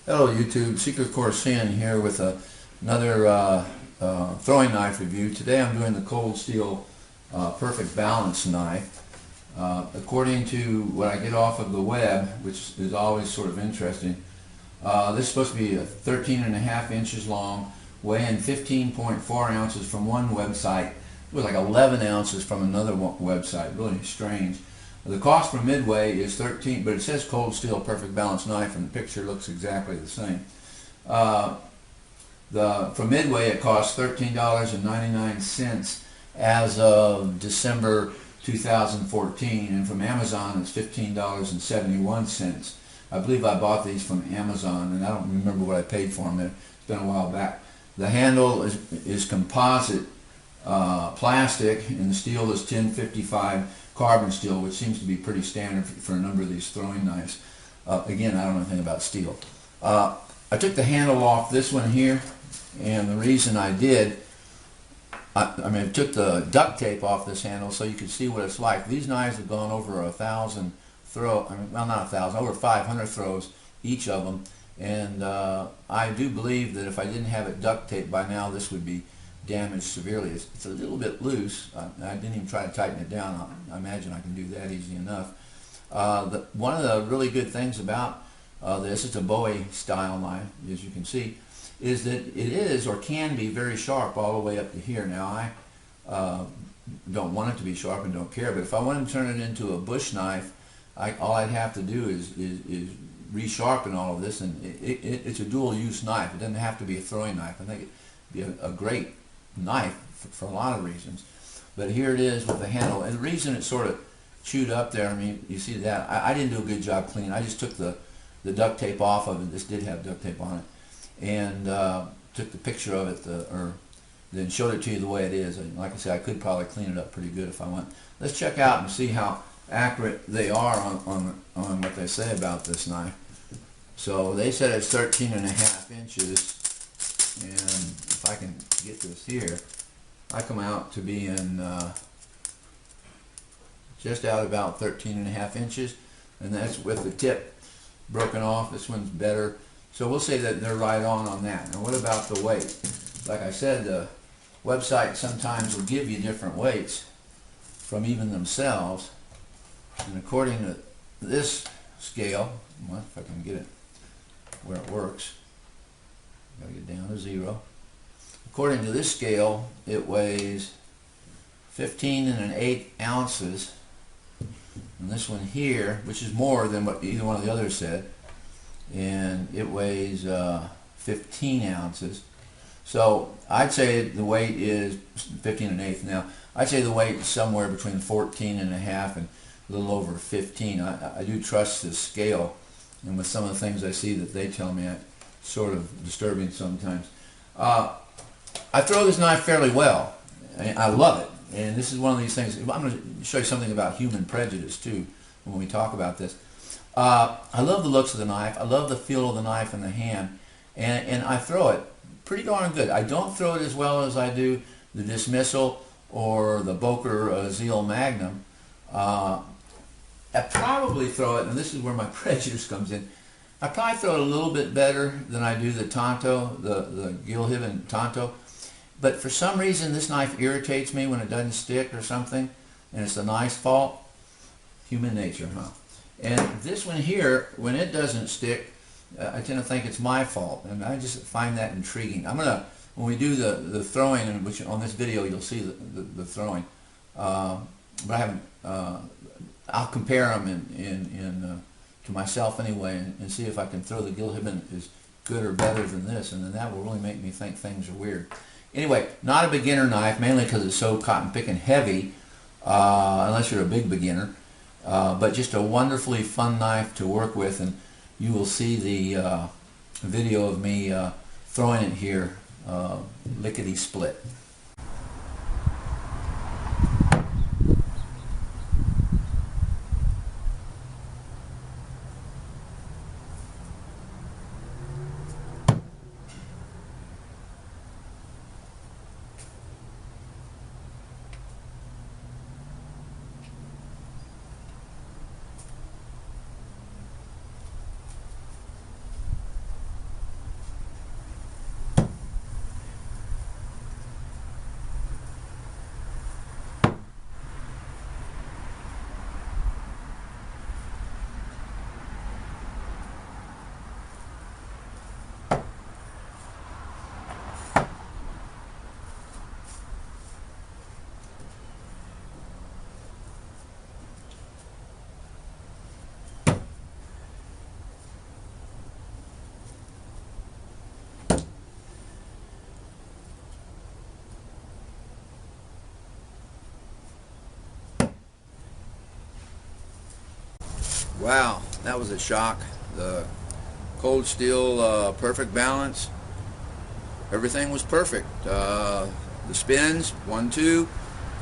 Hello YouTube, Secret Corsian here with another throwing knife review. Today I'm doing the Cold Steel Perfect Balance knife. According to what I get off of the web, which is always sort of interesting, this is supposed to be 13.5 inches long, weighing 15.4 ounces from one website. It was like 11 ounces from another website. Really strange. The cost for Midway is $13, but it says Cold Steel Perfect Balance Knife, and the picture looks exactly the same. From Midway, it costs $13.99 as of December 2014, and from Amazon, it's $15.71. I believe I bought these from Amazon, and I don't remember what I paid for them. It's been a while back. The handle is composite plastic, and the steel is 1055 carbon steel, which seems to be pretty standard for a number of these throwing knives. Again, I don't know anything about steel. I took the handle off this one here, and the reason I did, I took the duct tape off this handle so you could see what it's like. These knives have gone over 1,000 throw, well, not 1,000, over 500 throws each of them, and I do believe that if I didn't have it duct taped by now, this would be damaged severely. It's a little bit loose. I didn't even try to tighten it down. I imagine I can do that easy enough. One of the really good things about this, it's a Bowie style knife, as you can see, is that it is or can be very sharp all the way up to here. Now I don't want it to be sharp and don't care, but if I want to turn it into a bush knife, all I'd have to do is resharpen all of this, and it's a dual use knife. It doesn't have to be a throwing knife. I think it'd be a great knife for a lot of reasons. But here it is with the handle, and the reason it's sort of chewed up there, I mean, you see that, I didn't do a good job cleaning. I just took the duct tape off of it. This did have duct tape on it, and took the picture of it, or then showed it to you the way it is. And like I said, I could probably clean it up pretty good if I want. Let's check out and see how accurate they are on what they say about this knife. So they said it's 13.5 inches, and if I can get this here, I come out to be in just out about 13.5 inches, and that's with the tip broken off. This one's better, so we'll say that they're right on that. Now what about the weight? Like I said, the website sometimes will give you different weights from even themselves, and according to this scale, well, if I can get it where it works, gotta get down to 0. According to this scale, it weighs 15.125 ounces, and this one here, which is more than what either one of the others said, and it weighs 15 ounces. So I'd say the weight is 15.125. Now I'd say the weight is somewhere between 14.5 and a little over 15. I do trust this scale, and with some of the things I see that they tell me, it's sort of disturbing sometimes. I throw this knife fairly well. I love it, and this is one of these things. I'm going to show you something about human prejudice too when we talk about this. I love the looks of the knife. I love the feel of the knife in the hand, and I throw it pretty darn good. I don't throw it as well as I do the Dismissal or the Boker Zeal Magnum. I probably throw it, and this is where my prejudice comes in, I probably throw it a little bit better than I do the Tonto, the Gilhiven Tonto. But for some reason this knife irritates me when it doesn't stick or something, and it's the knife's fault. Human nature, huh? And this one here, when it doesn't stick, I tend to think it's my fault, and I just find that intriguing. I'm gonna, when we do the throwing, and which on this video you'll see the throwing, but I haven't. I'll compare them to myself anyway, and see if I can throw the Gilhiven as good or better than this, and then that will really make me think things are weird. Anyway, not a beginner knife, mainly because it's so cotton picking heavy, unless you're a big beginner, but just a wonderfully fun knife to work with, and you will see the video of me throwing it here, lickety split. Wow, that was a shock. The cold steel, perfect balance. Everything was perfect. The spins, 1, 2. You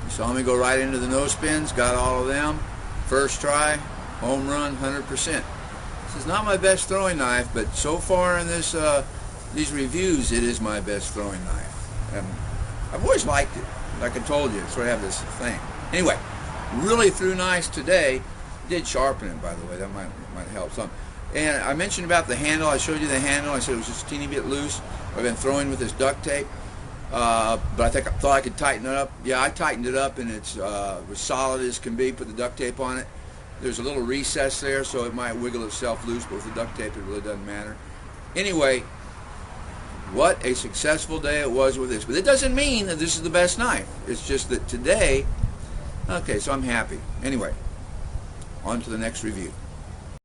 saw me go right into the no spins, got all of them. First try, home run, 100%. This is not my best throwing knife, but so far in this these reviews, it is my best throwing knife. I've always liked it. Like I told you, so I have this thing. Anyway, really threw nice today. Did sharpen it, by the way. That might help some. And I mentioned about the handle. I showed you the handle. I said it was just a teeny bit loose. I've been throwing with this duct tape, but I thought I could tighten it up. Yeah, I tightened it up, and it's as solid as can be. Put the duct tape on it. There's a little recess there, so it might wiggle itself loose, but with the duct tape, it really doesn't matter. Anyway, what a successful day it was with this. But it doesn't mean that this is the best knife. It's just that today, okay, so I'm happy. Anyway, on to the next review.